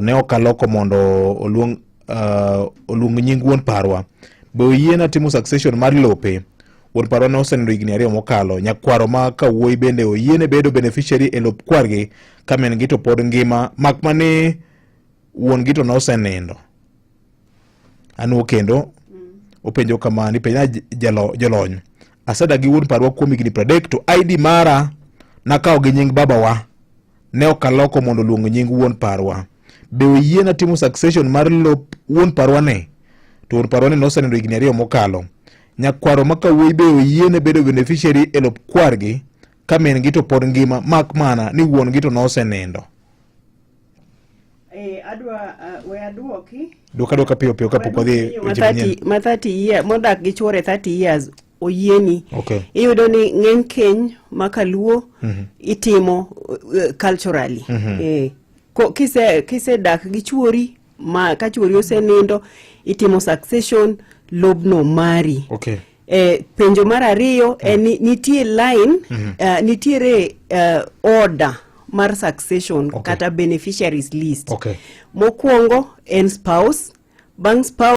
ne okaloko mondo oluong nying wuon parwa. Be oyiena timo succession mar lope. Wuon parwa ne osenindo higni 2 mokalo. Nyakwaro ma kawuoyi bende oyiene bedo beneficiary e lop kwargi ka min gi to pod ngima, mak mane wuon gi to ne osenindo. Anu kendo openjo kama ni penja jolony. Asedagi wuon parwa kuom higni 30 to ID mara nakawo gi nying babawa. Ne okaloko mondo oluong nying wuon parwa. Be oyiena timo succession mar lop wuon parwa ne? To wuon parwa ne osenindo higni 2 mokalo. Nyakwaro ma kawuoyi be oyiene bedo beneficiary e lop kwargi ka min gi to pod ngima, mak mana ni wuon gi to ne osenindo. Duoka piyo kapok odhi ma 30 years modak gi chwore 30 years oyieni. Okay. Iyudo ni ng'eny keny makaluo itimo culturally. Kise dak gi chwori ma ka chwori osenindo itimo succession, lobno mari. Okay. Penjo mar ariyo nitie line, nitiere order mar succession kata beneficiaries list. Okay. Mokwongo en spouse, bang spouse